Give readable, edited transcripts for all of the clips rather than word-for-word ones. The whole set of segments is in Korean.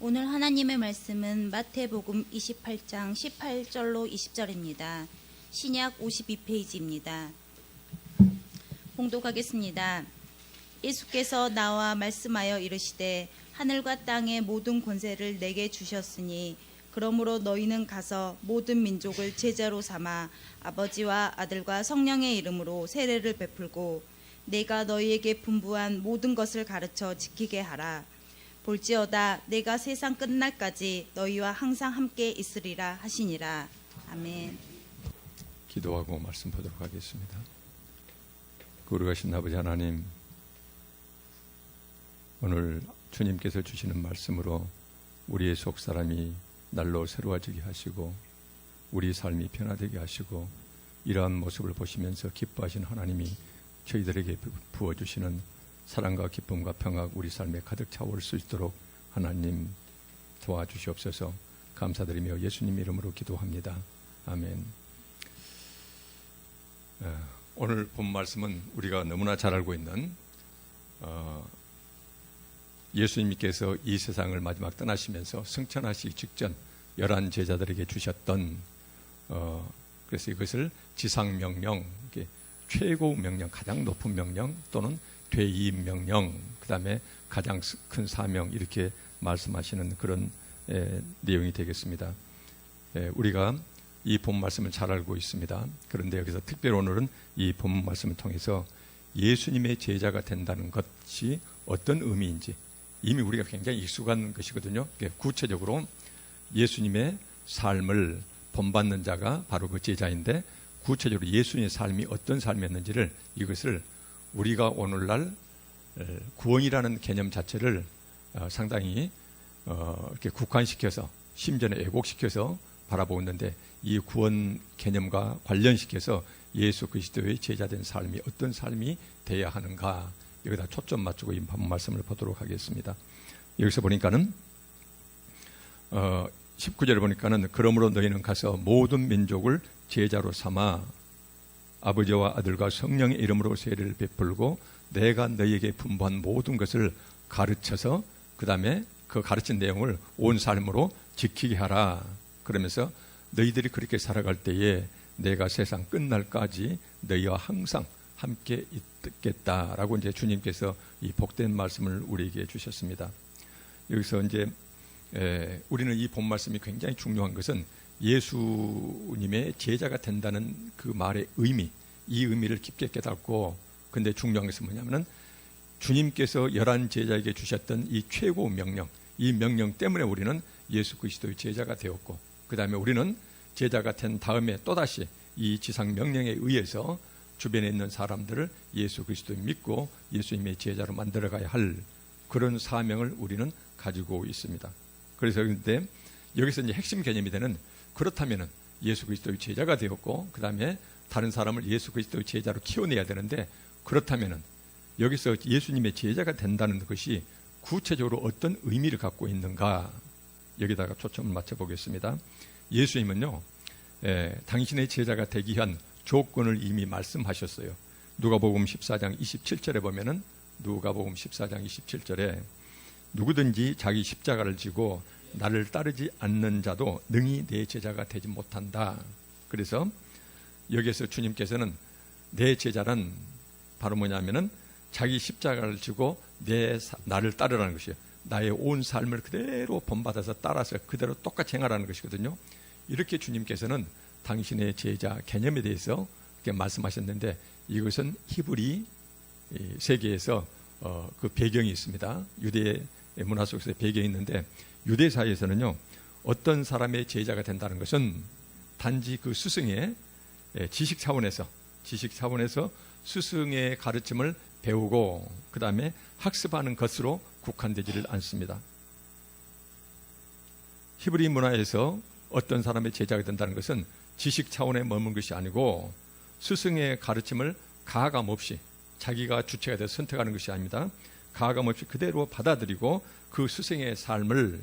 오늘 하나님의 말씀은 마태복음 28장 18절로 20절입니다. 신약 52페이지입니다. 봉독하겠습니다. 예수께서 나와 말씀하여 이르시되 하늘과 땅의 모든 권세를 내게 주셨으니 그러므로 너희는 가서 모든 민족을 제자로 삼아 아버지와 아들과 성령의 이름으로 세례를 베풀고 내가 너희에게 분부한 모든 것을 가르쳐 지키게 하라. 볼지어다 내가 세상 끝날까지 너희와 항상 함께 있으리라 하시니라. 아멘. 기도하고 말씀 보도록 하겠습니다. 거룩하신 아버지 하나님, 오늘 주님께서 주시는 말씀으로 우리의 속사람이 날로 새로워지게 하시고 우리 삶이 변화되게 하시고 이러한 모습을 보시면서 기뻐하신 하나님이 저희들에게 부어주시는 사랑과 기쁨과 평화가 우리 삶에 가득 차올 수 있도록 하나님 도와주시옵소서. 감사드리며 예수님 이름으로 기도합니다. 아멘. 오늘 본 말씀은 우리가 너무나 잘 알고 있는 예수님께서 이 세상을 마지막 떠나시면서 승천하시기 직전 11 제자들에게 주셨던 그래서 이것을 지상명령, 최고 명령, 가장 높은 명령 또는 퇴임 명령, 그 다음에 가장 큰 사명, 이렇게 말씀하시는 그런 내용이 되겠습니다. 우리가 이 본 말씀을 잘 알고 있습니다. 그런데 여기서 특별히 오늘은 이 본 말씀을 통해서 예수님의 제자가 된다는 것이 어떤 의미인지 이미 우리가 굉장히 익숙한 것이거든요. 구체적으로 예수님의 삶을 본받는 자가 바로 그 제자인데, 구체적으로 예수님의 삶이 어떤 삶이었는지를, 이것을 우리가 오늘날 구원이라는 개념 자체를 상당히 이렇게 국한시켜서 심지어는 왜곡시켜서 바라보고 있는데, 이 구원 개념과 관련시켜서 예수 그리스도의 제자된 삶이 어떤 삶이 돼야 하는가, 여기다 초점 맞추고 이 말씀을 보도록 하겠습니다. 여기서 보니까는 19절에 보니까는 그러므로 너희는 가서 모든 민족을 제자로 삼아 아버지와 아들과 성령의 이름으로 세례를 베풀고 내가 너희에게 분부한 모든 것을 가르쳐서 그 다음에 그 가르친 내용을 온 삶으로 지키게 하라. 그러면서 너희들이 그렇게 살아갈 때에 내가 세상 끝날까지 너희와 항상 함께 있겠다라고 이제 주님께서 이 복된 말씀을 우리에게 주셨습니다. 여기서 이제 우리는 이 본 말씀이 굉장히 중요한 것은 예수님의 제자가 된다는 그 말의 의미, 이 의미를 깊게 깨닫고, 근데 중요한 것은 뭐냐면은 주님께서 11 제자에게 주셨던 이 최고 명령, 이 명령 때문에 우리는 예수 그리스도의 제자가 되었고, 그 다음에 우리는 제자가 된 다음에 또다시 이 지상 명령에 의해서 주변에 있는 사람들을 예수 그리스도를 믿고 예수님의 제자로 만들어가야 할 그런 사명을 우리는 가지고 있습니다. 그래서 근데 여기서 이제 핵심 개념이 되는, 그렇다면은 예수 그리스도의 제자가 되었고 그 다음에 다른 사람을 예수 그리스도의 제자로 키워내야 되는데, 그렇다면은 여기서 예수님의 제자가 된다는 것이 구체적으로 어떤 의미를 갖고 있는가, 여기다가 초점을 맞춰보겠습니다. 예수님은요, 당신의 제자가 되기 위한 조건을 이미 말씀하셨어요. 누가복음 14장 27절에 보면은, 누가복음 14장 27절에 누구든지 자기 십자가를 지고 나를 따르지 않는 자도 능히 내 제자가 되지 못한다. 그래서 여기에서 주님께서는 내 제자는 바로 뭐냐면은 자기 십자가를 지고 나를 따르라는 것이에요. 나의 온 삶을 그대로 본받아서 따라서 그대로 똑같이 행하라는 것이거든요. 이렇게 주님께서는 당신의 제자 개념에 대해서 이렇게 말씀하셨는데, 이것은 히브리 세계에서 그 배경이 있습니다. 유대 문화 속에서 배경이 있는데, 유대 사회에서는요, 어떤 사람의 제자가 된다는 것은 단지 그 스승의 지식 차원에서 스승의 가르침을 배우고 그 다음에 학습하는 것으로 국한되지를 않습니다. 히브리 문화에서 어떤 사람의 제자가 된다는 것은 지식 차원에 머문 것이 아니고 스승의 가르침을 가감 없이 자기가 주체가 돼서 선택하는 것이 아닙니다. 가감 없이 그대로 받아들이고 그 스승의 삶을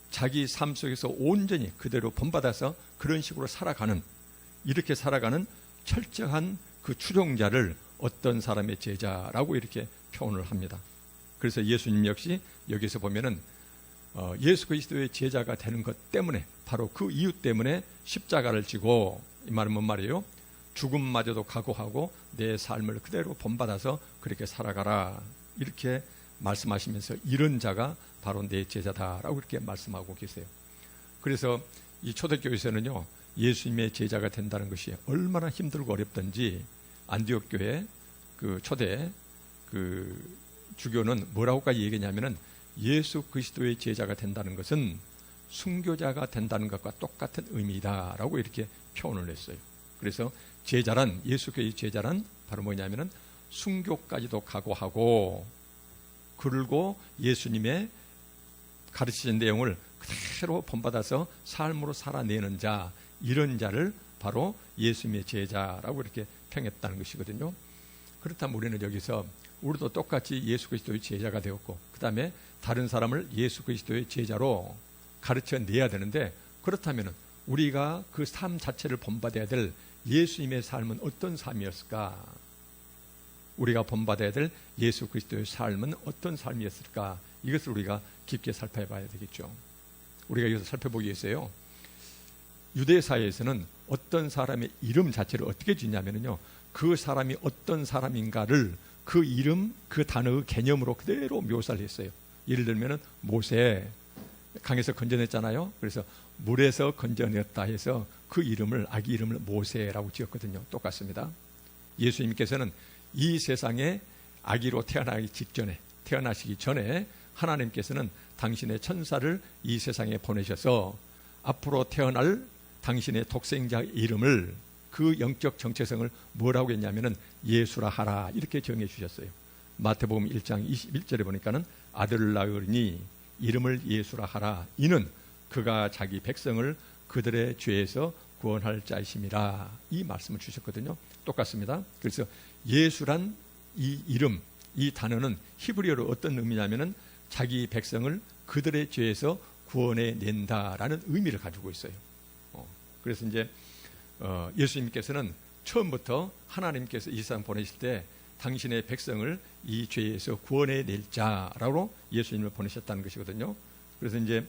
자기 삶 속에서 온전히 그대로 본받아서 그런 식으로 살아가는, 이렇게 살아가는 철저한 그 추종자를 어떤 사람의 제자라고 이렇게 표현을 합니다. 그래서 예수님 역시 여기서 보면은 예수 그리스도의 제자가 되는 것 때문에, 바로 그 이유 때문에 십자가를 지고, 이 말은 뭔 말이에요? 죽음마저도 각오하고 내 삶을 그대로 본받아서 그렇게 살아가라, 이렇게 말씀하시면서 이런 자가 바로 내 제자다라고 이렇게 말씀하고 계세요. 그래서 이 초대교회에서는요, 예수님의 제자가 된다는 것이 얼마나 힘들고 어렵던지 안디옥 교회 그 초대 그 주교는 뭐라고까지 얘기했냐면은, 예수 그리스도의 제자가 된다는 것은 순교자가 된다는 것과 똑같은 의미다라고 이렇게 표현을 했어요. 그래서 제자란, 예수 그리스도의 제자란 바로 뭐냐면은 순교까지도 각오하고, 그리고 예수님의 가르치신 내용을 그대로 본받아서 삶으로 살아내는 자, 이런 자를 바로 예수님의 제자라고 이렇게 평했다는 것이거든요. 그렇다면 우리는 여기서 우리도 똑같이 예수 그리스도의 제자가 되었고, 그 다음에 다른 사람을 예수 그리스도의 제자로 가르쳐내야 되는데, 그렇다면 우리가 그 삶 자체를 본받아야 될 예수님의 삶은 어떤 삶이었을까? 우리가 본받아야 될 예수 그리스도의 삶은 어떤 삶이었을까? 이것을 우리가 깊게 살펴봐야 되겠죠. 우리가 여기서 살펴보기 위해서요, 유대 사회에서는 어떤 사람의 이름 자체를 어떻게 짓냐면요, 그 사람이 어떤 사람인가를 그 이름, 그 단어의 개념으로 그대로 묘사를 했어요. 예를 들면 모세, 강에서 건져냈잖아요. 그래서 물에서 건져냈다 해서 그 이름을, 아기 이름을 모세라고 지었거든요. 똑같습니다. 예수님께서는 이 세상에 아기로 태어나시기 전에 하나님께서는 당신의 천사를 이 세상에 보내셔서 앞으로 태어날 당신의 독생자 이름을, 그 영적 정체성을 뭐라고 했냐면은 예수라 하라, 이렇게 정해 주셨어요. 마태복음 1장 21절에 보니까는 아들을 낳으니 이름을 예수라 하라, 이는 그가 자기 백성을 그들의 죄에서 구원할 자이심이라, 이 말씀을 주셨거든요. 똑같습니다. 그래서 예수란 이 이름, 이 단어는 히브리어로 어떤 의미냐면은 자기 백성을 그들의 죄에서 구원해 낸다라는 의미를 가지고 있어요. 그래서 이제 예수님께서는 처음부터 하나님께서 이 세상 보내실 때 당신의 백성을 이 죄에서 구원해 낼 자라고 예수님을 보내셨다는 것이거든요. 그래서 이제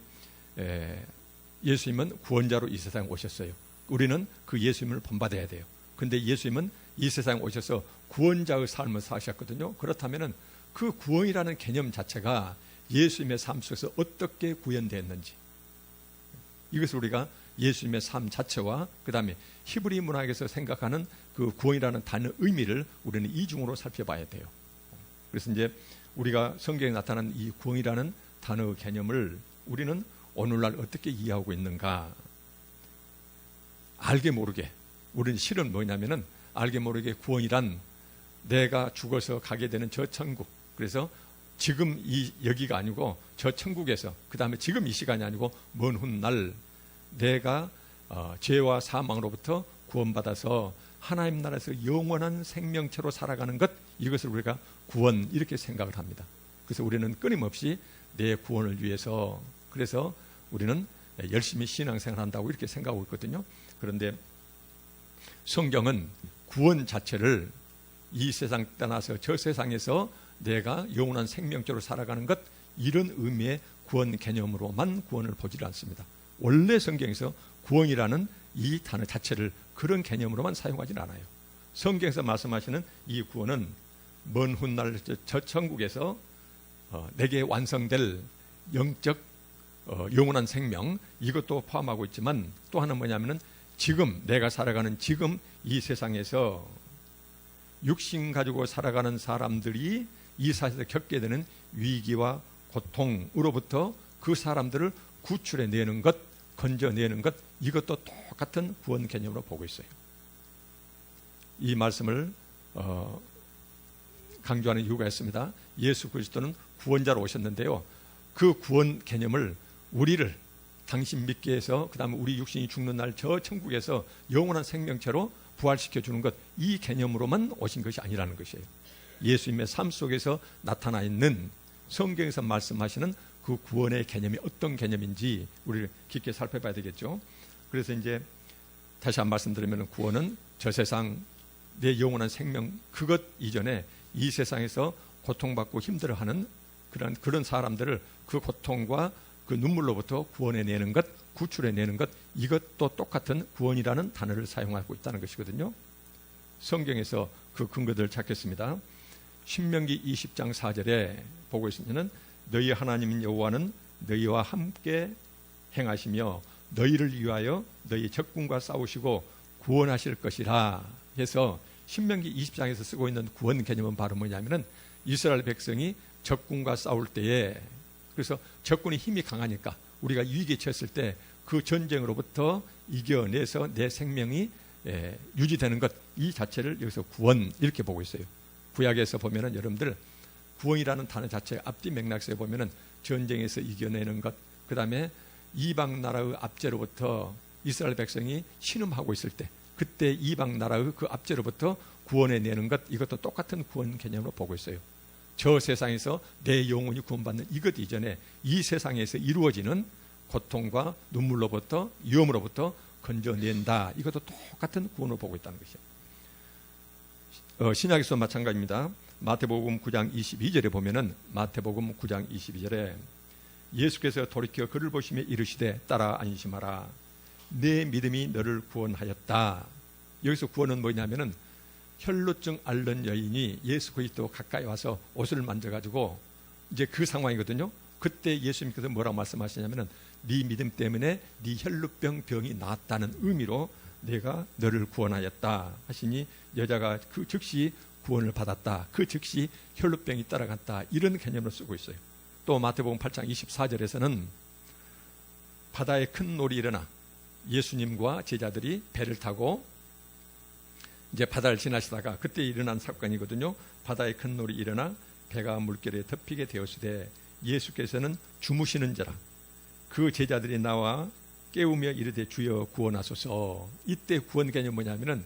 예수님은 구원자로 이 세상에 오셨어요. 우리는 그 예수님을 본받아야 돼요. 근데 예수님은 이 세상에 오셔서 구원자의 삶을 사셨거든요. 그렇다면 그 구원이라는 개념 자체가 예수님의 삶 속에서 어떻게 구현되었는지, 이것을 우리가 예수님의 삶 자체와 그 다음에 히브리 문학에서 생각하는 그 구원이라는 단어 의미를 우리는 이중으로 살펴봐야 돼요. 그래서 이제 우리가 성경에 나타난 이 구원이라는 단어 개념을 우리는 오늘날 어떻게 이해하고 있는가? 알게 모르게 우리는 실은 뭐냐면은, 알게 모르게 구원이란 내가 죽어서 가게 되는 저 천국, 그래서 지금 여기가 아니고 저 천국에서, 그 다음에 지금 이 시간이 아니고 먼 훗날 내가 죄와 사망으로부터 구원받아서 하나님 나라에서 영원한 생명체로 살아가는 것, 이것을 우리가 구원, 이렇게 생각을 합니다. 그래서 우리는 끊임없이 내 구원을 위해서, 그래서 우리는 열심히 신앙생활을 한다고 이렇게 생각하고 있거든요. 그런데 성경은 구원 자체를 이 세상 떠나서 저 세상에서 내가 영원한 생명체로 살아가는 것, 이런 의미의 구원 개념으로만 구원을 보지 않습니다. 원래 성경에서 구원이라는 이 단어 자체를 그런 개념으로만 사용하지는 않아요. 성경에서 말씀하시는 이 구원은 먼 훗날 저 천국에서 내게 완성될 영적 영원한 생명, 이것도 포함하고 있지만 또 하나는 뭐냐면은 지금 내가 살아가는 지금 이 세상에서 육신 가지고 살아가는 사람들이 이 사회에서 겪게 되는 위기와 고통으로부터 그 사람들을 구출해 내는 것, 건져내는 것, 이것도 똑같은 구원 개념으로 보고 있어요. 이 말씀을 강조하는 이유가 있습니다. 예수 그리스도는 구원자로 오셨는데요, 그 구원 개념을 우리를 당신 믿게 해서 그 다음에 우리 육신이 죽는 날 저 천국에서 영원한 생명체로 부활시켜 주는 것, 이 개념으로만 오신 것이 아니라는 것이에요. 예수님의 삶 속에서 나타나 있는 성경에서 말씀하시는 그 구원의 개념이 어떤 개념인지 우리를 깊게 살펴봐야 되겠죠. 그래서 이제 다시 한 말씀드리면, 구원은 저 세상 내 영원한 생명, 그것 이전에 이 세상에서 고통받고 힘들어하는 그런 사람들을 그 고통과 그 눈물로부터 구원해내는 것, 구출해내는 것, 이것도 똑같은 구원이라는 단어를 사용하고 있다는 것이거든요. 성경에서 그 근거들을 찾겠습니다. 신명기 20장 4절에 보고 있으면 너희 하나님인 여호와는 너희와 함께 행하시며 너희를 위하여 너희 적군과 싸우시고 구원하실 것이라 해서 신명기 20장에서 쓰고 있는 구원 개념은 바로 뭐냐면은 이스라엘 백성이 적군과 싸울 때에, 그래서 적군이 힘이 강하니까 우리가 위기에 처했을 때 그 전쟁으로부터 이겨내서 내 생명이 유지되는 것, 이 자체를 여기서 구원 이렇게 보고 있어요. 구약에서 보면은 여러분들 구원이라는 단어 자체 앞뒤 맥락에서 보면은 전쟁에서 이겨내는 것, 그 다음에 이방 나라의 압제로부터 이스라엘 백성이 신음하고 있을 때 그때 이방 나라의 그 압제로부터 구원해내는 것, 이것도 똑같은 구원 개념으로 보고 있어요. 저 세상에서 내 영혼이 구원받는 이것 이전에 이 세상에서 이루어지는 고통과 눈물로부터 위험으로부터 건져낸다, 이것도 똑같은 구원을 보고 있다는 것이에요. 신약에서 마찬가지입니다. 마태복음 9장 22절에 보면은 마태복음 9장 22절에 예수께서 돌이켜 그를 보시며 이르시되 따라 안심하라 내 믿음이 너를 구원하였다. 여기서 구원은 뭐냐면은 혈루증 앓는 여인이 예수 그리스도 가까이 와서 옷을 만져가지고 이제 그 상황이거든요. 그때 예수님께서 뭐라고 말씀하시냐면은 네 믿음 때문에 네 혈루병 병이 나았다는 의미로 내가 너를 구원하였다 하시니 여자가 그 즉시 구원을 받았다, 그 즉시 혈루병이 따라갔다, 이런 개념으로 쓰고 있어요. 또 마태복음 8장 24절에서는 바다에 큰 놀이 일어나 예수님과 제자들이 배를 타고 이제 바다를 지나시다가 그때 일어난 사건이거든요. 바다에 큰 놀이 일어나 배가 물결에 덮이게 되었으되 예수께서는 주무시는지라 그 제자들이 나와 깨우며 이르되 주여 구원하소서. 이때 구원 개념이 뭐냐면은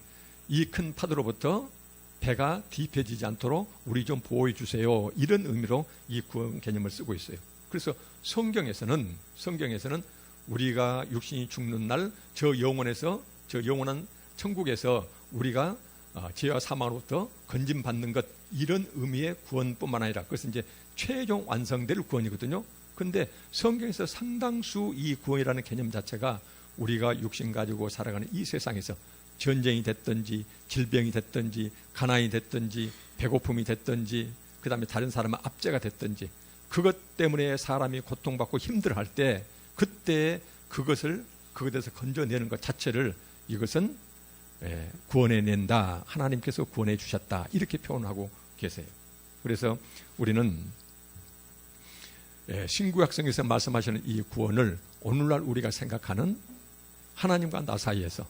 이 큰 파도로부터 배가 뒤집혀지지 않도록 우리 좀 보호해 주세요, 이런 의미로 이 구원 개념을 쓰고 있어요. 그래서 성경에서는 우리가 육신이 죽는 날 저 영원한 천국에서 우리가 죄와 사망으로부터 건짐받는 것, 이런 의미의 구원뿐만 아니라 그것은 이제 최종 완성될 구원이거든요. 그런데 성경에서 상당수 이 구원이라는 개념 자체가 우리가 육신 가지고 살아가는 이 세상에서 전쟁이 됐든지 질병이 됐든지 가난이 됐든지 배고픔이 됐든지 그 다음에 다른 사람의 압제가 됐든지 그것 때문에 사람이 고통받고 힘들어할 때 그때 그것에서 건져내는 것 자체를 이것은 구원해낸다, 하나님께서 구원해 주셨다, 이렇게 표현하고 계세요. 그래서 우리는 신구약성에서 말씀하시는 이 구원을 오늘날 우리가 생각하는 하나님과 나 사이에서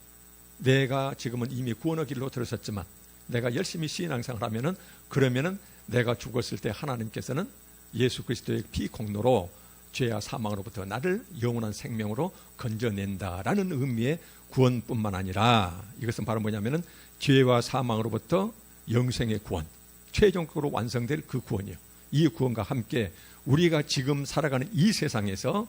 내가 지금은 이미 구원의 길로 들어섰지만 내가 열심히 신앙생활을 하면은 그러면은 내가 죽었을 때 하나님께서는 예수 그리스도의 피 공로로 죄와 사망으로부터 나를 영원한 생명으로 건져낸다라는 의미의 구원뿐만 아니라 이것은 바로 뭐냐면은 죄와 사망으로부터 영생의 구원, 최종적으로 완성될 그 구원이에요. 이 구원과 함께 우리가 지금 살아가는 이 세상에서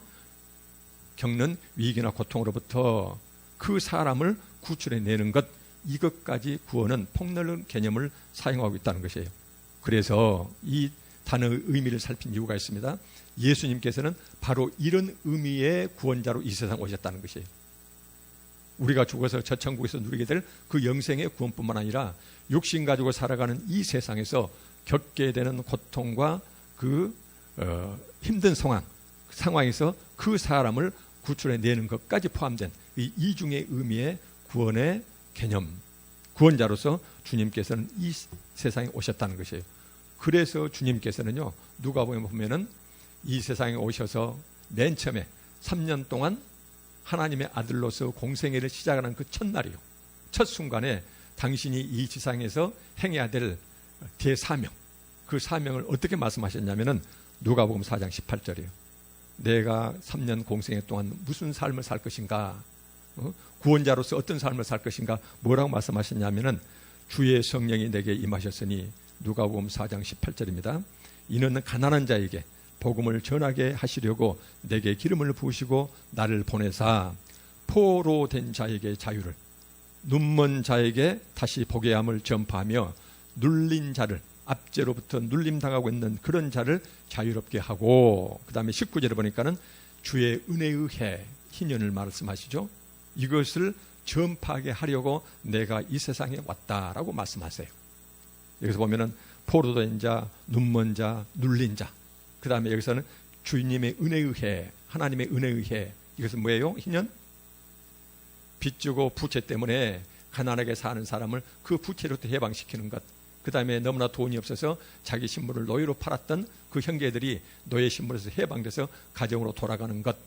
겪는 위기나 고통으로부터 그 사람을 구출해내는 것, 이것까지 구원은 폭넓은 개념을 사용하고 있다는 것이에요. 그래서 이 단어의 의미를 살핀 이유가 있습니다. 예수님께서는 바로 이런 의미의 구원자로 이 세상 오셨다는 것이에요. 우리가 죽어서 저 천국에서 누리게 될 그 영생의 구원뿐만 아니라 육신 가지고 살아가는 이 세상에서 겪게 되는 고통과 그 힘든 상황에서 그 사람을 구출해내는 것까지 포함된 이 이중의 의미의 구원의 개념, 구원자로서 주님께서는 이 세상에 오셨다는 것이에요. 그래서 주님께서는요, 누가복음에 보면은 이 세상에 오셔서 맨 처음에 3년 동안 하나님의 아들로서 공생애를 시작하는 그 첫날이요, 첫 순간에 당신이 이 지상에서 행해야 될 대사명, 그 사명을 어떻게 말씀하셨냐면은 누가복음 4장 18절이에요. 내가 3년 공생애 동안 무슨 삶을 살 것인가, 구원자로서 어떤 삶을 살 것인가, 뭐라고 말씀하셨냐면은 주의 성령이 내게 임하셨으니, 누가복음 4장 18절입니다. 이는 가난한 자에게 복음을 전하게 하시려고 내게 기름을 부으시고 나를 보내사 포로 된 자에게 자유를, 눈먼 자에게 다시 보게 함을 전파하며 눌린 자를, 압제로부터 눌림당하고 있는 그런 자를 자유롭게 하고, 그 다음에 19절에 보니까는 주의 은혜의 해 희년을 말씀하시죠. 이것을 전파하게 하려고 내가 이 세상에 왔다라고 말씀하세요. 여기서 보면은 포로된 자, 눈먼 자, 눌린 자, 그 다음에 여기서는 주님의 은혜의 해, 하나님의 은혜의 해. 이것은 뭐예요? 희년? 빚주고 부채 때문에 가난하게 사는 사람을 그 부채로부터 해방시키는 것. 그 다음에 너무나 돈이 없어서 자기 신분을 노예로 팔았던 그 형제들이 노예 신분에서 해방돼서 가정으로 돌아가는 것.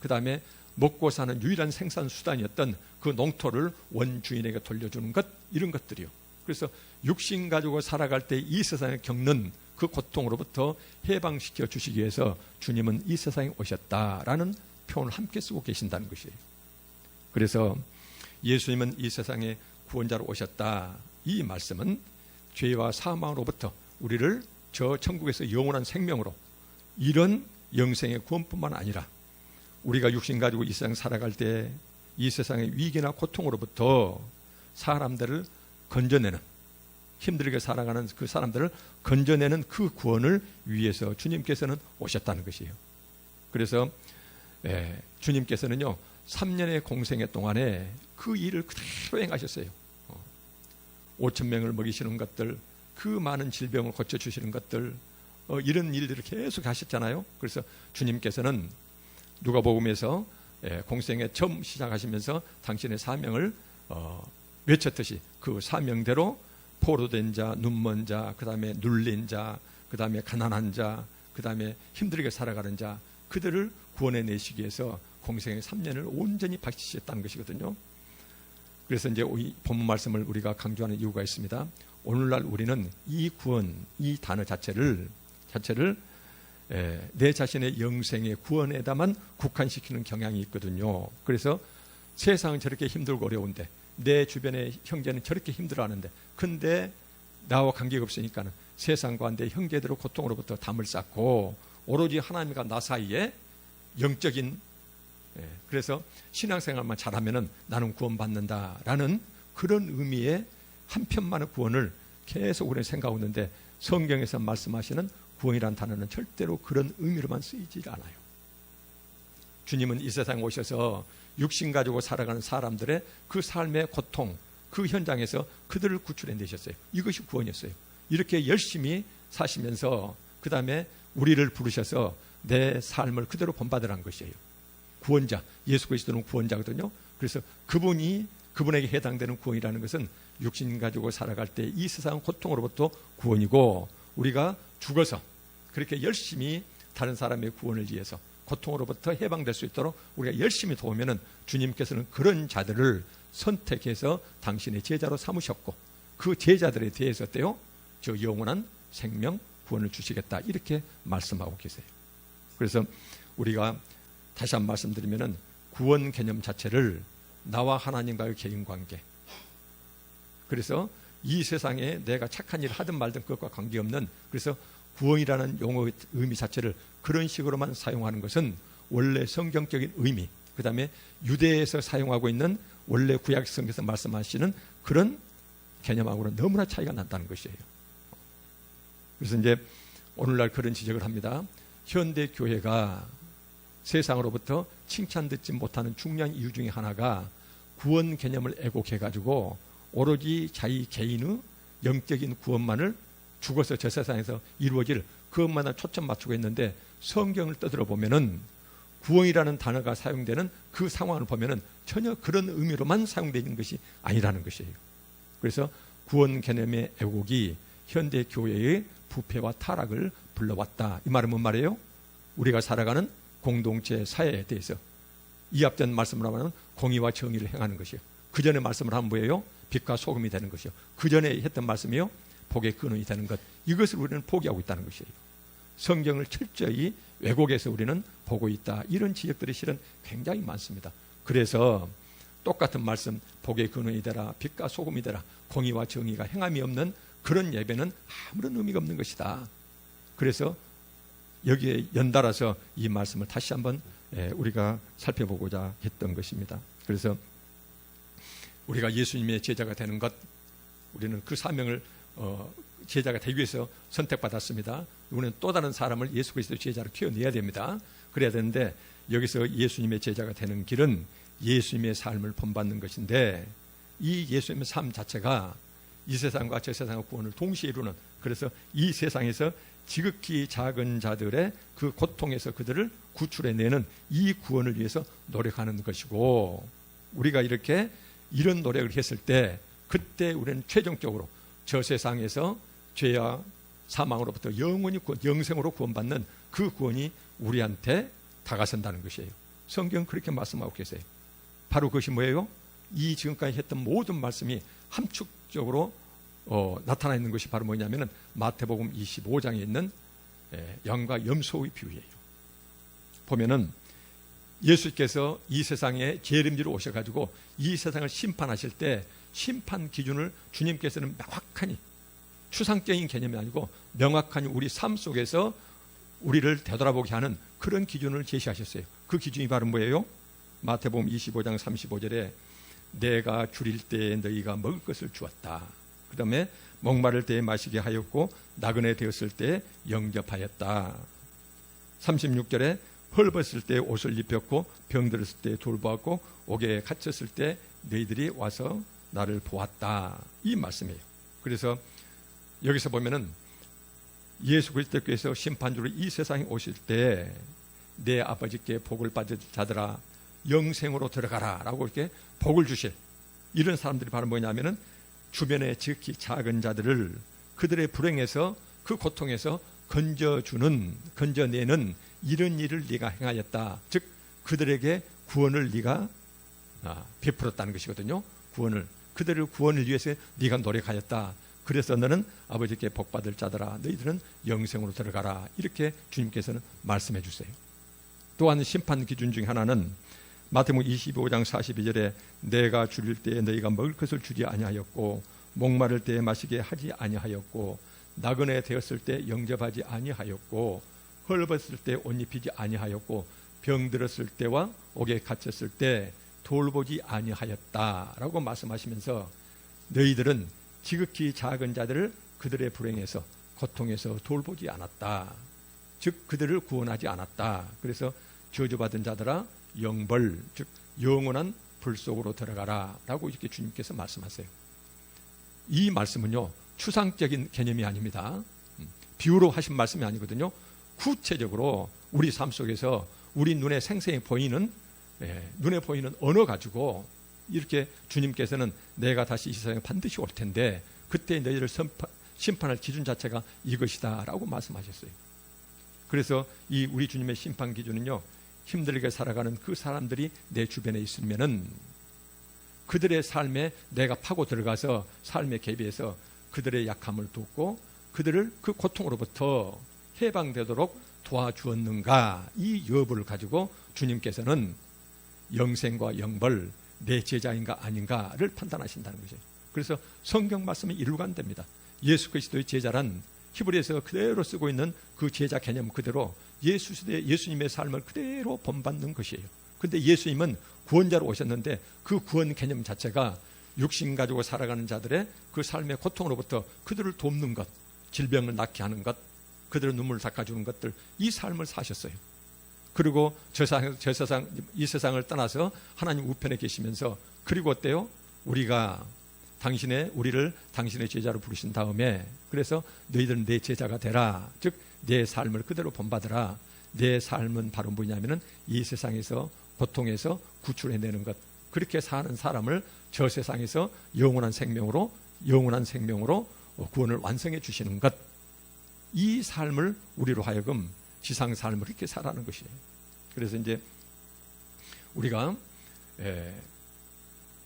그 다음에 먹고 사는 유일한 생산 수단이었던 그 농토를 원주인에게 돌려주는 것. 이런 것들이요. 그래서 육신 가지고 살아갈 때 이 세상에 겪는 그 고통으로부터 해방시켜 주시기 위해서 주님은 이 세상에 오셨다라는 표현을 함께 쓰고 계신다는 것이에요. 그래서 예수님은 이 세상에 구원자로 오셨다. 이 말씀은 죄와 사망으로부터 우리를 저 천국에서 영원한 생명으로 이런 영생의 구원뿐만 아니라 우리가 육신 가지고 이 세상 살아갈 때 이 세상의 위기나 고통으로부터 사람들을 건져내는, 힘들게 살아가는 그 사람들을 건져내는 그 구원을 위해서 주님께서는 오셨다는 것이에요. 그래서 주님께서는요 3년의 공생애 동안에 그 일을 그대로 행하셨어요. 5천 명을 먹이시는 것들, 그 많은 질병을 고쳐주시는 것들, 이런 일들을 계속 하셨잖아요. 그래서 주님께서는 누가복음에서 공생애 처음 시작하시면서 당신의 사명을 외쳤듯이 그 사명대로 포로된 자, 눈먼 자, 그 다음에 눌린 자, 그 다음에 가난한 자, 그 다음에 힘들게 살아가는 자, 그들을 구원해 내시기 위해서 공생의 3년을 온전히 바치셨다는 것이거든요. 그래서 이제 이 본문 말씀을 우리가 강조하는 이유가 있습니다. 오늘날 우리는 이 구원, 이 단어 자체를 내 자신의 영생의 구원에다만 국한시키는 경향이 있거든요. 그래서 세상은 저렇게 힘들고 어려운데 내 주변의 형제는 저렇게 힘들어하는데 근데 나와 관계가 없으니까는 세상과 내 형제들의 고통으로부터 담을 쌓고 오로지 하나님과 나 사이에 영적인 그래서 신앙생활만 잘하면은 나는 구원받는다라는 그런 의미의 한편만의 구원을 계속 우리는 생각하고 있는데 성경에서 말씀하시는 구원이라는 단어는 절대로 그런 의미로만 쓰이지 않아요. 주님은 이 세상에 오셔서 육신 가지고 살아가는 사람들의 그 삶의 고통, 그 현장에서 그들을 구출해 내셨어요. 이것이 구원이었어요. 이렇게 열심히 사시면서 그 다음에 우리를 부르셔서 내 삶을 그대로 본받으라는 것이에요. 구원자, 예수 그리스도는 구원자거든요. 그래서 그분에게 해당되는 구원이라는 것은 육신 가지고 살아갈 때 이 세상 고통으로부터 구원이고 우리가 죽어서 그렇게 열심히 다른 사람의 구원을 위해서 고통으로부터 해방될 수 있도록 우리가 열심히 도우면은 주님께서는 그런 자들을 선택해서 당신의 제자로 삼으셨고 그 제자들에 대해서 어때요? 저 영원한 생명 구원을 주시겠다 이렇게 말씀하고 계세요. 그래서 우리가 다시 한 번 말씀드리면은 구원 개념 자체를 나와 하나님과의 개인 관계, 그래서 이 세상에 내가 착한 일을 하든 말든 그것과 관계없는, 그래서 구원이라는 용어의 의미 자체를 그런 식으로만 사용하는 것은 원래 성경적인 의미, 그 다음에 유대에서 사용하고 있는 원래 구약 성경에서 말씀하시는 그런 개념하고는 너무나 차이가 난다는 것이에요. 그래서 이제 오늘날 그런 지적을 합니다. 현대 교회가 세상으로부터 칭찬 듣지 못하는 중요한 이유 중에 하나가 구원 개념을 애곡해가지고 오로지 자기 개인의 영적인 구원만을 죽어서 저 세상에서 이루어질 그것만을 초점 맞추고 있는데, 성경을 떠들어 보면은 구원이라는 단어가 사용되는 그 상황을 보면은 전혀 그런 의미로만 사용되는 것이 아니라는 것이에요. 그래서 구원 개념의 애곡이 현대 교회의 부패와 타락을 불러왔다. 이 말은 뭔 말이에요? 우리가 살아가는 공동체 사회에 대해서 이합된 말씀을 하면 공의와 정의를 행하는 것이요. 그 전에 말씀을 하면 뭐예요? 빛과 소금이 되는 것이요. 그 전에 했던 말씀이요, 복의 근원이 되는 것. 이것을 우리는 포기하고 있다는 것이에요. 성경을 철저히 왜곡해서 우리는 보고 있다. 이런 지적들이 실은 굉장히 많습니다. 그래서 똑같은 말씀, 복의 근원이 되라, 빛과 소금이 되라, 공의와 정의가 행함이 없는 그런 예배는 아무런 의미가 없는 것이다. 그래서 여기에 연달아서 이 말씀을 다시 한번 우리가 살펴보고자 했던 것입니다. 그래서 우리가 예수님의 제자가 되는 것, 우리는 그 사명을 제자가 되기 위해서 선택받았습니다. 우리는 또 다른 사람을 예수 그리스도의 제자로 키워내야 됩니다. 그래야 되는데 여기서 예수님의 제자가 되는 길은 예수님의 삶을 본받는 것인데 이 예수님의 삶 자체가 이 세상과 저 세상의 구원을 동시에 이루는, 그래서 이 세상에서 지극히 작은 자들의 그 고통에서 그들을 구출해내는 이 구원을 위해서 노력하는 것이고, 우리가 이렇게 이런 노력을 했을 때 그때 우리는 최종적으로 저 세상에서 죄와 사망으로부터 영원히 영생으로 구원받는 그 구원이 우리한테 다가선다는 것이에요. 성경은 그렇게 말씀하고 계세요. 바로 그것이 뭐예요? 이 지금까지 했던 모든 말씀이 함축적으로 나타나 있는 것이 바로 뭐냐면은 마태복음 25장에 있는 양과 염소의 비유예요. 보면은 예수께서 이 세상에 죄를 지러 오셔가지고 이 세상을 심판하실 때 심판 기준을 주님께서는 명확하니, 추상적인 개념이 아니고 명확하니 우리 삶 속에서 우리를 되돌아보게 하는 그런 기준을 제시하셨어요. 그 기준이 바로 뭐예요? 마태복음 25장 35절에 내가 줄일 때에 너희가 먹을 것을 주었다. 그 다음에 목마를 때에 마시게 하였고 나그네 되었을 때에 영접하였다. 36절에 헐벗을 때 옷을 입혔고 병들었을 때 돌보았고 옥에 갇혔을 때 너희들이 와서 나를 보았다. 이 말씀이에요. 그래서 여기서 보면은 예수 그리스도께서 심판주로 이 세상에 오실 때 내 아버지께 복을 받을 자들아 영생으로 들어가라 라고 이렇게 복을 주실 이런 사람들이 바로 뭐냐면은 주변에 지극히 작은 자들을 그들의 불행에서 그 고통에서 건져내는 이런 일을 네가 행하였다. 즉 그들에게 구원을 네가 베풀었다는 것이거든요. 그들의 구원을 위해서 네가 노력하였다. 그래서 너는 아버지께 복받을 자들아 너희들은 영생으로 들어가라. 이렇게 주님께서는 말씀해 주세요. 또한 심판 기준 중 하나는 마태복음 25장 42절에 내가 줄일 때에 너희가 먹을 것을 주지 아니하였고 목마를 때에 마시게 하지 아니하였고 나그네 되었을 때 영접하지 아니하였고 헐벗을 때 옷 입히지 아니하였고 병들었을 때와 옥에 갇혔을 때 돌보지 아니하였다라고 말씀하시면서 너희들은 지극히 작은 자들을 그들의 불행에서 고통에서 돌보지 않았다. 즉 그들을 구원하지 않았다. 그래서 저주받은 자들아 영벌, 즉 영원한 불 속으로 들어가라 라고 이렇게 주님께서 말씀하세요. 이 말씀은요 추상적인 개념이 아닙니다. 비유로 하신 말씀이 아니거든요. 구체적으로 우리 삶 속에서 우리 눈에 생생히 보이는 눈에 보이는 언어 가지고 이렇게 주님께서는 내가 다시 이 세상에 반드시 올 텐데 그때 너희를 심판할 기준 자체가 이것이다 라고 말씀하셨어요. 그래서 이 우리 주님의 심판 기준은요 힘들게 살아가는 그 사람들이 내 주변에 있으면은 그들의 삶에 내가 파고 들어가서 삶에 개입해서 그들의 약함을 돕고 그들을 그 고통으로부터 해방되도록 도와주었는가 이 여부를 가지고 주님께서는 영생과 영벌 내 제자인가 아닌가를 판단하신다는 거죠. 그래서 성경 말씀이 일관됩니다. 예수 그리스도의 제자란 히브리에서 그대로 쓰고 있는 그 제자 개념 그대로 예수님의 삶을 그대로 본받는 것이에요. 그런데 예수님은 구원자로 오셨는데 그 구원 개념 자체가 육신 가지고 살아가는 자들의 그 삶의 고통으로부터 그들을 돕는 것, 질병을 낫게 하는 것, 그들의 눈물을 닦아주는 것들 이 삶을 사셨어요. 그리고 이 세상을 떠나서 하나님 우편에 계시면서 그리고 어때요? 우리를 당신의 제자로 부르신 다음에 그래서 너희들은 내 제자가 되라. 즉 내 삶을 그대로 본받으라. 내 삶은 바로 뭐냐면은 이 세상에서 고통에서 구출해내는 것. 그렇게 사는 사람을 저 세상에서 영원한 생명으로 구원을 완성해 주시는 것. 이 삶을 우리로 하여금 지상 삶을 이렇게 살아가는 것이에요. 그래서 이제 우리가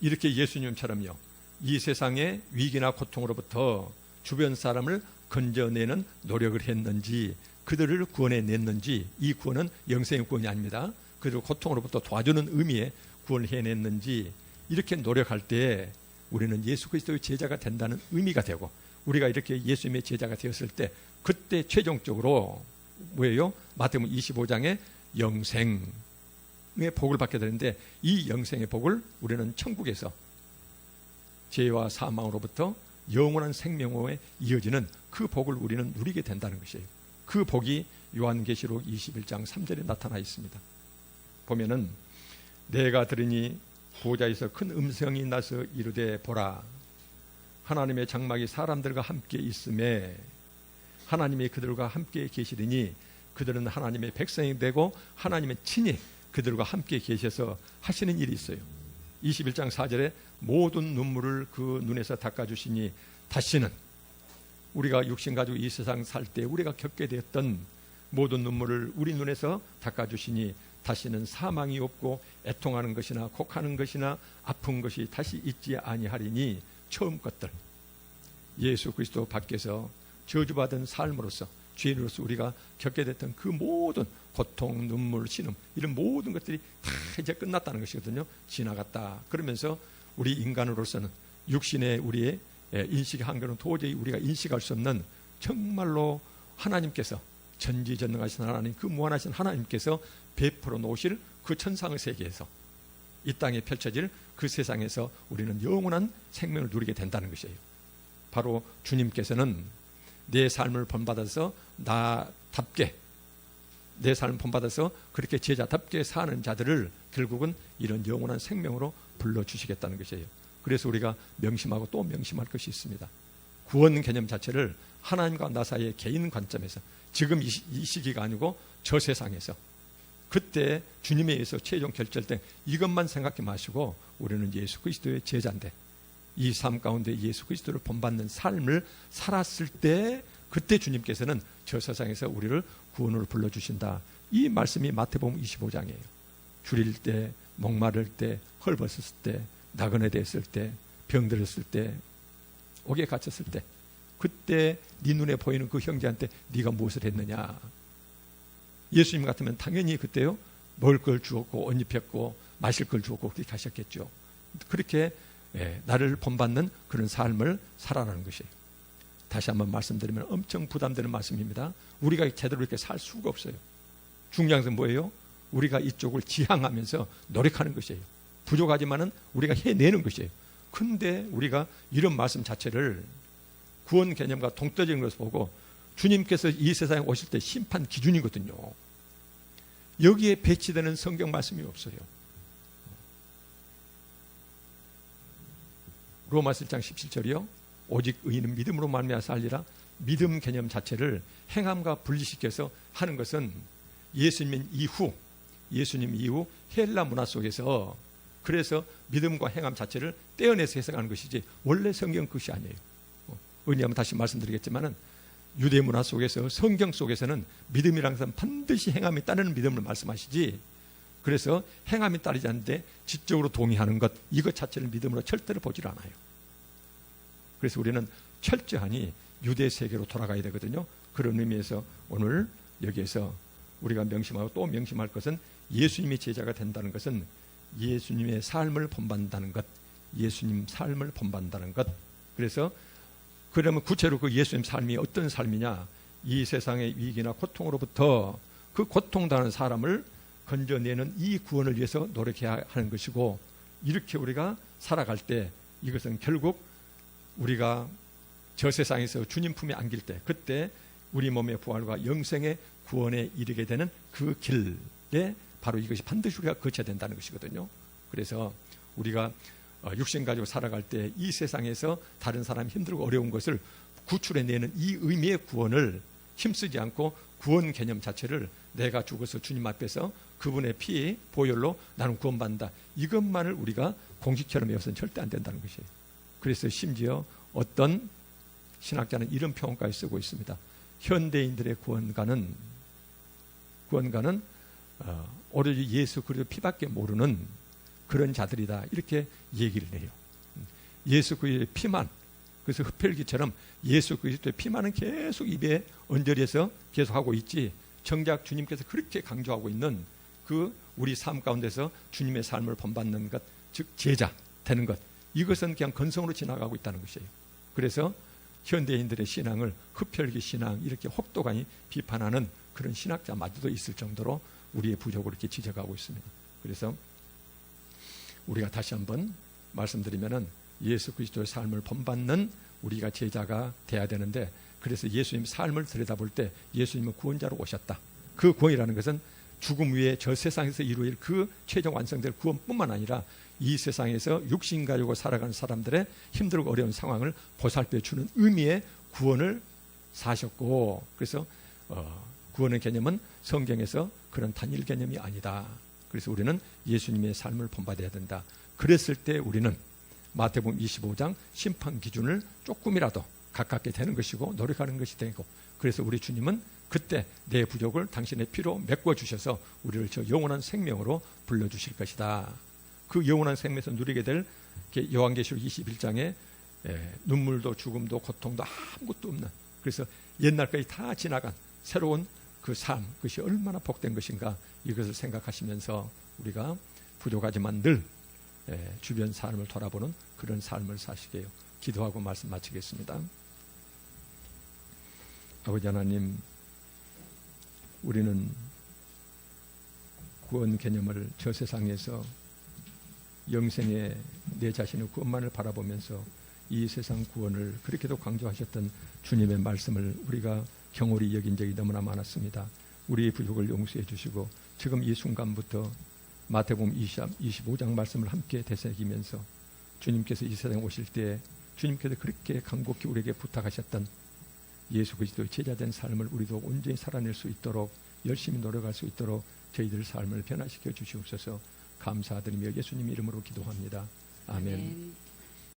이렇게 예수님처럼요. 이 세상의 위기나 고통으로부터 주변 사람을 건져내는 노력을 했는지 그들을 구원해냈는지 이 구원은 영생의 구원이 아닙니다. 그들을 고통으로부터 도와주는 의미의 구원을 해냈는지 이렇게 노력할 때 우리는 예수 그리스도의 제자가 된다는 의미가 되고 우리가 이렇게 예수님의 제자가 되었을 때 그때 최종적으로 뭐예요? 마태복음 25장에 영생의 복을 받게 되는데 이 영생의 복을 우리는 천국에서 죄와 사망으로부터 영원한 생명에 이어지는 그 복을 우리는 누리게 된다는 것이에요. 그 복이 요한계시록 21장 3절에 나타나 있습니다. 보면은 내가 들으니 보좌에서 큰 음성이 나서 이르되 보라 하나님의 장막이 사람들과 함께 있음에 하나님이 그들과 함께 계시리니 그들은 하나님의 백성이 되고 하나님의 친히 그들과 함께 계셔서 하시는 일이 있어요. 21장 4절에 모든 눈물을 그 눈에서 닦아주시니 다시는 우리가 육신 가지고 이 세상 살 때 우리가 겪게 되었던 모든 눈물을 우리 눈에서 닦아주시니 다시는 사망이 없고 애통하는 것이나 곡하는 것이나 아픈 것이 다시 있지 아니하리니 처음 것들 예수 그리스도 밖에서 저주받은 삶으로서 죄인으로서 우리가 겪게 됐던 그 모든 고통, 눈물, 신음 이런 모든 것들이 다 이제 끝났다는 것이거든요. 지나갔다. 그러면서 우리 인간으로서는 육신의 우리의 인식의 한계는 도저히 우리가 인식할 수 없는 정말로 하나님께서 전지전능하신 하나님, 그 무한하신 하나님께서 베풀어 놓으실 그 천상의 세계에서 이 땅에 펼쳐질 그 세상에서 우리는 영원한 생명을 누리게 된다는 것이에요. 바로 주님께서는 내 삶을 본받아서 나답게 내 삶을 본받아서 그렇게 제자답게 사는 자들을 결국은 이런 영원한 생명으로 불러주시겠다는 것이에요. 그래서 우리가 명심하고 또 명심할 것이 있습니다. 구원 개념 자체를 하나님과 나 사이의 개인 관점에서 지금 이 시기가 아니고 저 세상에서 그때 주님에 의해서 최종 결정된 이것만 생각해 마시고 우리는 예수 그리스도의 제자인데 이 삶 가운데 예수 그리스도를 본받는 삶을 살았을 때 그때 주님께서는 저 세상에서 우리를 구원으로 불러주신다. 이 말씀이 마태복음 25장이에요. 줄일 때, 목마를 때, 헐벗었을 때, 나그네 됐을 때, 병들었을 때, 옥에 갇혔을 때 그때 네 눈에 보이는 그 형제한테 네가 무엇을 했느냐. 예수님 같으면 당연히 그때요 먹을 걸 주었고 옷 입혔고 마실 걸 주었고 그렇게 하셨겠죠. 그렇게 나를 본받는 그런 삶을 살아가는 것이에요. 다시 한번 말씀드리면 엄청 부담되는 말씀입니다. 우리가 제대로 이렇게 살 수가 없어요. 중요한 것은 뭐예요? 우리가 이쪽을 지향하면서 노력하는 것이에요. 부족하지만은 우리가 해내는 것이에요. 근데 우리가 이런 말씀 자체를 구원 개념과 동떨어진 것을 보고 주님께서 이 세상에 오실 때 심판 기준이거든요. 여기에 배치되는 성경 말씀이 없어요. 로마서 1장 17절이요. 오직 의인은 믿음으로 말미암아 살리라. 믿음 개념 자체를 행함과 분리시켜서 하는 것은 예수님 이후 헬라 문화 속에서 그래서 믿음과 행함 자체를 떼어내서 해석하는 것이지 원래 성경 그것이 아니에요. 왜냐하면 다시 말씀드리겠지만은 유대 문화 속에서 성경 속에서는 믿음이라는 것은 반드시 행함이 따르는 믿음을 말씀하시지 그래서 행함이 따르지 않는데 지적으로 동의하는 것 이것 자체를 믿음으로 절대로 보질 않아요. 그래서 우리는 철저하니 유대 세계로 돌아가야 되거든요. 그런 의미에서 오늘 여기에서 우리가 명심하고 또 명심할 것은 예수님이 제자가 된다는 것은 예수님의 삶을 본받는다는 것, 예수님 삶을 본받는다는 것. 그래서 그러면 구체로 그 예수님 삶이 어떤 삶이냐? 이 세상의 위기나 고통으로부터 그 고통당하는 사람을 건져내는 이 구원을 위해서 노력해야 하는 것이고 이렇게 우리가 살아갈 때 이것은 결국 우리가 저 세상에서 주님 품에 안길 때 그때 우리 몸의 부활과 영생의 구원에 이르게 되는 그 길에 바로 이것이 반드시 우리가 거쳐야 된다는 것이거든요. 그래서 우리가 육신 가지고 살아갈 때 이 세상에서 다른 사람이 힘들고 어려운 것을 구출해내는 이 의미의 구원을 힘쓰지 않고 구원 개념 자체를 내가 죽어서 주님 앞에서 그분의 피 보혈로 나는 구원받는다. 이것만을 우리가 공식처럼 외워서는 절대 안 된다는 것이에요. 그래서 심지어 어떤 신학자는 이런 표현까지 쓰고 있습니다. 현대인들의 구원가는 오로지 예수 그리스도 피밖에 모르는 그런 자들이다. 이렇게 얘기를 해요. 예수 그리스도의 피만 그래서 흡혈귀처럼 예수 그리스도의 피만은 계속 입에 언저리에서 계속 하고 있지 정작 주님께서 그렇게 강조하고 있는 그 우리 삶 가운데서 주님의 삶을 본받는 것, 즉 제자 되는 것 이것은 그냥 건성으로 지나가고 있다는 것이에요. 그래서 현대인들의 신앙을 흡혈귀 신앙 이렇게 혹독하게 비판하는 그런 신학자마저도 있을 정도로 우리의 부족을 이렇게 지적하고 있습니다. 그래서 우리가 다시 한번 말씀드리면은 예수 그리스도의 삶을 본받는 우리가 제자가 돼야 되는데 그래서 예수님 삶을 들여다볼 때 예수님은 구원자로 오셨다. 그 구원이라는 것은 죽음 위에 저 세상에서 이루어질 그 최종 완성될 구원뿐만 아니라 이 세상에서 육신 가지고 살아가는 사람들의 힘들고 어려운 상황을 보살펴 주는 의미의 구원을 사셨고, 그래서 구원의 개념은 성경에서 그런 단일 개념이 아니다. 그래서 우리는 예수님의 삶을 본받아야 된다. 그랬을 때 우리는 마태복음 25장 심판 기준을 조금이라도 가깝게 되는 것이고 노력하는 것이 되고, 그래서 우리 주님은 그때 내 부족을 당신의 피로 메꿔주셔서 우리를 저 영원한 생명으로 불러주실 것이다. 그 영원한 생명에서 누리게 될 요한계시록 21장에 눈물도 죽음도 고통도 아무것도 없는, 그래서 옛날까지 다 지나간 새로운 그 삶, 그것이 얼마나 복된 것인가, 이것을 생각하시면서 우리가 부족하지만 늘 주변 사람을 돌아보는 그런 삶을 사시게요. 기도하고 말씀 마치겠습니다. 아버지 하나님, 우리는 구원 개념을 저 세상에서 영생의 내 자신의 구원만을 바라보면서 이 세상 구원을 그렇게도 강조하셨던 주님의 말씀을 우리가 경홀히 여긴 적이 너무나 많았습니다. 우리의 부족을 용서해 주시고 지금 이 순간부터 마태복음 25장 말씀을 함께 되새기면서 주님께서 이 세상에 오실 때 주님께서 그렇게 간곡히 우리에게 부탁하셨던 예수 그리스도의 제자된 삶을 우리도 온전히 살아낼 수 있도록 열심히 노력할 수 있도록 저희들 삶을 변화시켜 주시옵소서. 감사드리며 예수님 이름으로 기도합니다. 아멘.